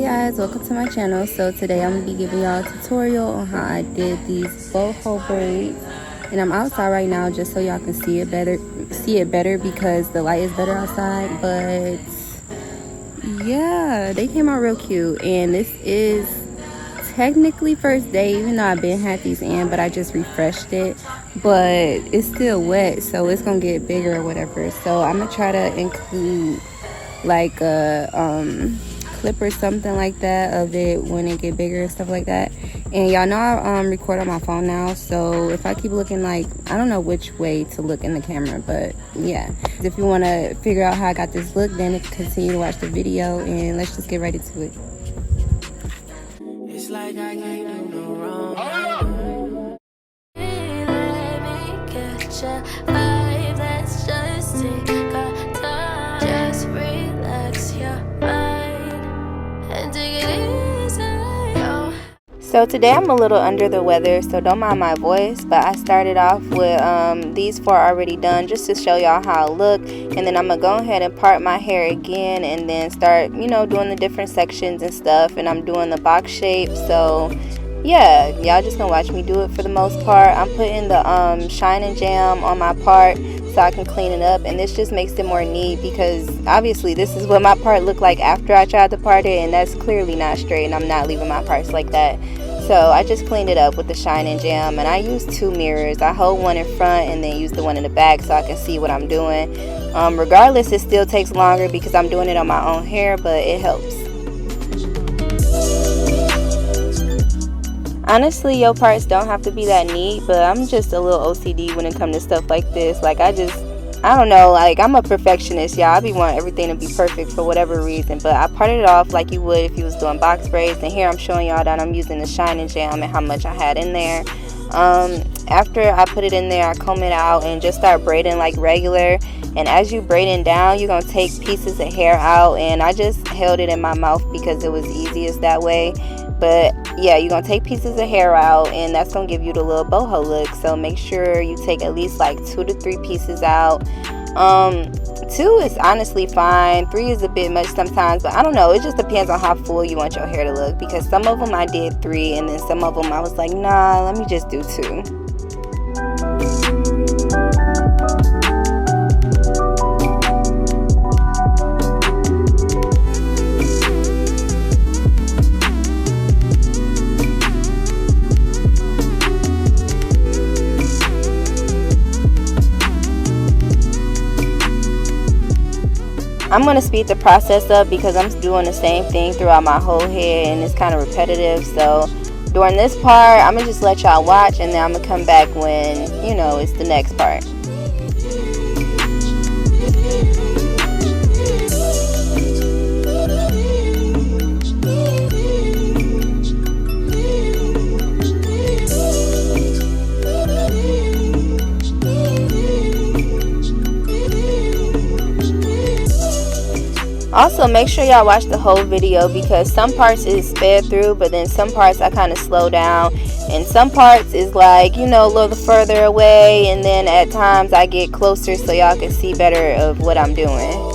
guys, welcome to my channel. So today I'm gonna be giving y'all a tutorial on how I did these boho braids, and I'm outside right now just so y'all can see it better because the light is better outside. But yeah, they came out real cute, and this is technically first day, even though I've been had these in, but I just refreshed it, but it's still wet, so it's gonna get bigger or whatever. So I'm gonna try to include like a clip or something like that of it when it get bigger and stuff like that. And y'all know I record on my phone now, so if I keep looking, like, I don't know which way to look in the camera, but yeah, if you want to figure out how I got this look, then continue to watch the video, and let's just get right to it. It's like I can't do no wrong. Let me catch a vibe that's just take our time. Just relax your mind and take it easy. So today I'm a little under the weather, so don't mind my voice, but I started off with these four already done just to show y'all how I look, and then I'm gonna go ahead and part my hair again and then start, you know, doing the different sections and stuff. And I'm doing the box shape, so yeah, y'all just gonna watch me do it for the most part. I'm putting the shine and jam on my part so I can clean it up, and this just makes it more neat because obviously this is what my part looked like after I tried to part it, and that's clearly not straight, and I'm not leaving my parts like that. So I just cleaned it up with the shine and jam, and I use two mirrors. I hold one in front and then use the one in the back so I can see what I'm doing. Regardless, it still takes longer because I'm doing it on my own hair, but it helps. Honestly, your parts don't have to be that neat, but I'm just a little OCD when it comes to stuff like this. Like, I don't know, like, I'm a perfectionist, y'all. I be wanting everything to be perfect for whatever reason, but I parted it off like you would if you was doing box braids. And here I'm showing y'all that I'm using the shine and jam and how much I had in there. After I put it in there, I comb it out and just start braiding like regular. And as you braiding down, you're gonna take pieces of hair out, and I just held it in my mouth because it was easiest that way. But yeah, you're gonna take pieces of hair out, and that's gonna give you the little boho look. So make sure you take at least like 2 to 3 pieces out. 2 is honestly fine. 3 is a bit much sometimes, but I don't know, it just depends on how full you want your hair to look, because some of them I did 3, and then some of them I was like, nah, let me just do 2. I'm going to speed the process up because I'm doing the same thing throughout my whole head, and it's kind of repetitive. So during this part, I'm going to just let y'all watch, and then I'm going to come back when, you know, it's the next part. Also, make sure y'all watch the whole video because some parts is sped through, but then some parts I kind of slow down, and some parts is like, you know, a little further away, and then at times I get closer so y'all can see better of what I'm doing.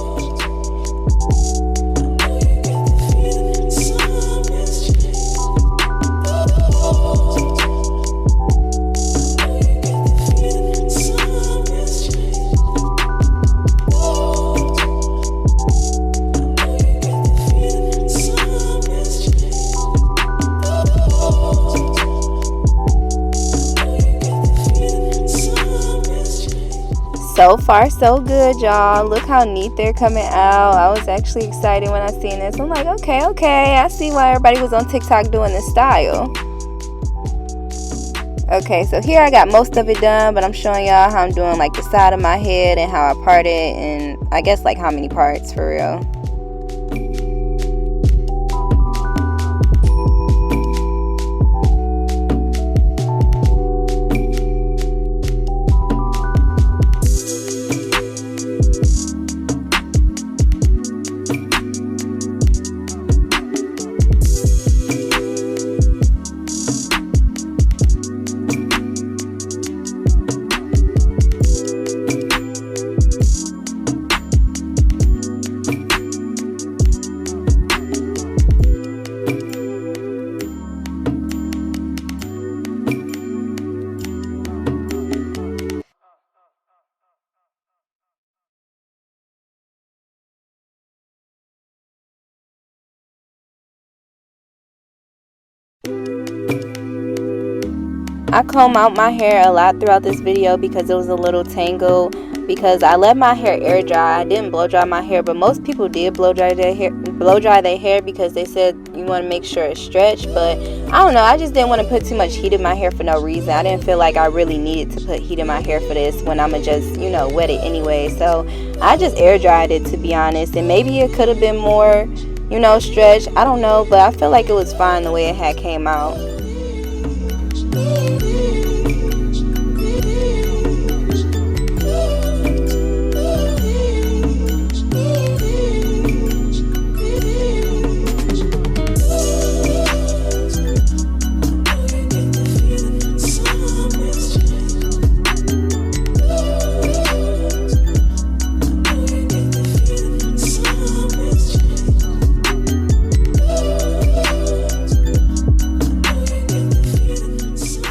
So far so good, y'all. Look how neat they're coming out. I was actually excited when I seen this. I'm like, okay, I see why everybody was on TikTok doing this style. Okay, so here I got most of it done, but I'm showing y'all how I'm doing like the side of my head and how I part it, and I guess like how many parts for real. I comb out my hair a lot throughout this video because it was a little tangled, because I let my hair air dry. I didn't blow dry my hair, but most people did blow dry their hair because they said you want to make sure it's stretched. But I don't know, I just didn't want to put too much heat in my hair for no reason. I didn't feel like I really needed to put heat in my hair for this when I'ma just, you know, wet it anyway. So I just air dried it, to be honest, and maybe it could have been more, you know, stretched. I don't know, but I feel like it was fine the way it had came out.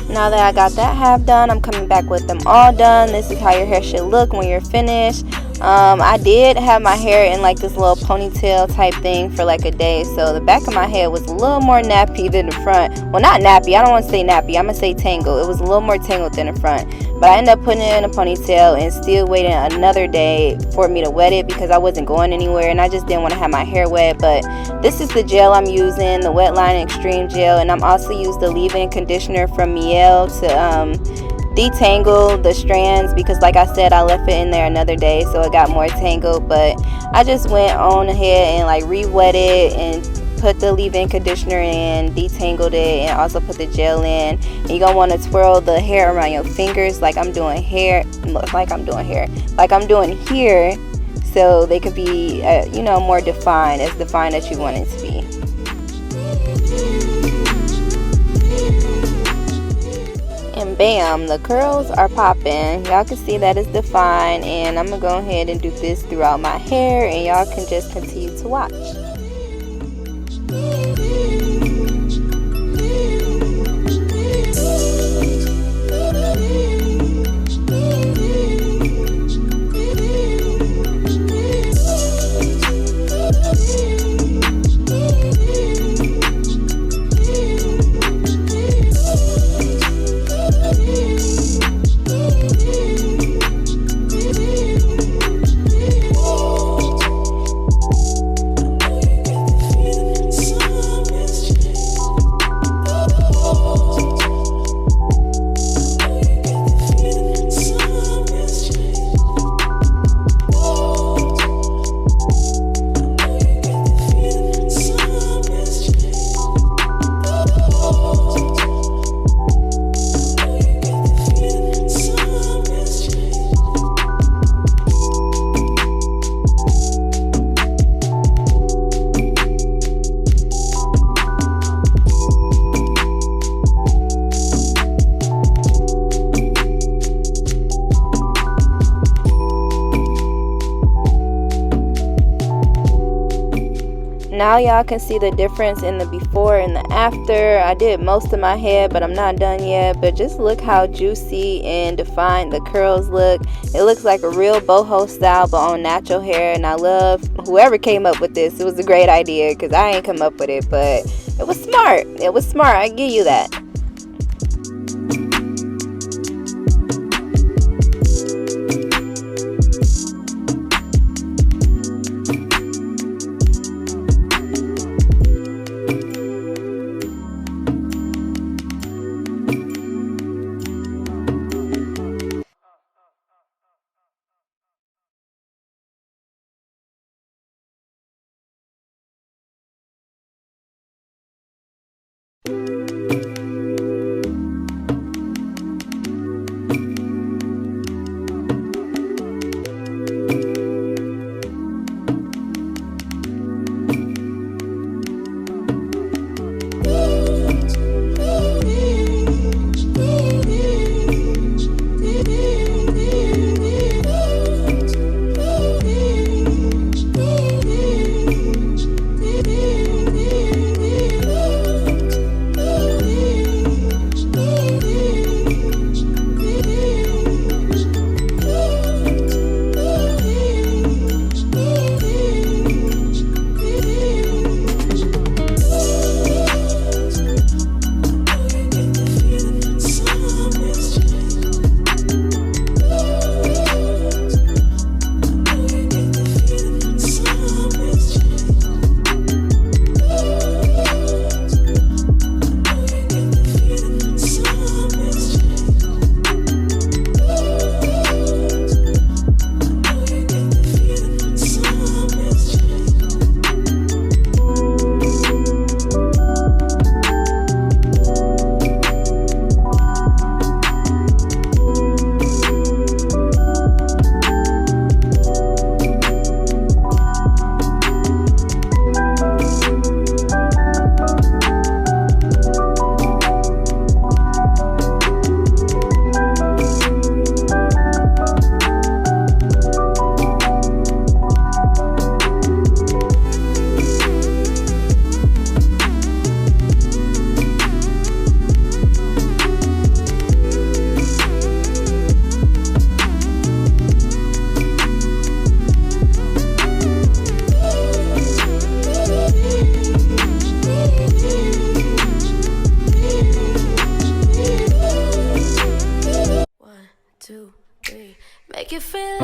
Now that I got that half done, I'm coming back with them all done. This is how your hair should look when you're finished. I did have my hair in like this little ponytail type thing for like a day, so the back of my head was a little more nappy than the front. Well, not nappy, I don't want to say nappy, I'm gonna say tangled. It was a little more tangled than the front, but I ended up putting it in a ponytail and still waiting another day for me to wet it because I wasn't going anywhere and I just didn't want to have my hair wet. But this is the gel I'm using, the Wet Line Extreme Gel, and I'm also using the leave-in conditioner from Miel to detangle the strands, because like I said, I left it in there another day so it got more tangled. But I just went on ahead and like re-wet it and put the leave-in conditioner in, detangled it, and also put the gel in. And you're gonna want to twirl the hair around your fingers like I'm doing here, like I'm doing here, so they could be you know, more defined, as defined as you want it to be. And bam, the curls are popping. Y'all can see that it's defined, and I'm gonna go ahead and do this throughout my hair, and y'all can just continue to watch. Now y'all can see the difference in the before and the after. I did most of my hair, but I'm not done yet. But just look how juicy and defined the curls look. It looks like a real boho style, but on natural hair. And I love whoever came up with this. It was a great idea, because I ain't come up with it, but it was smart. It was smart, I give you that. feel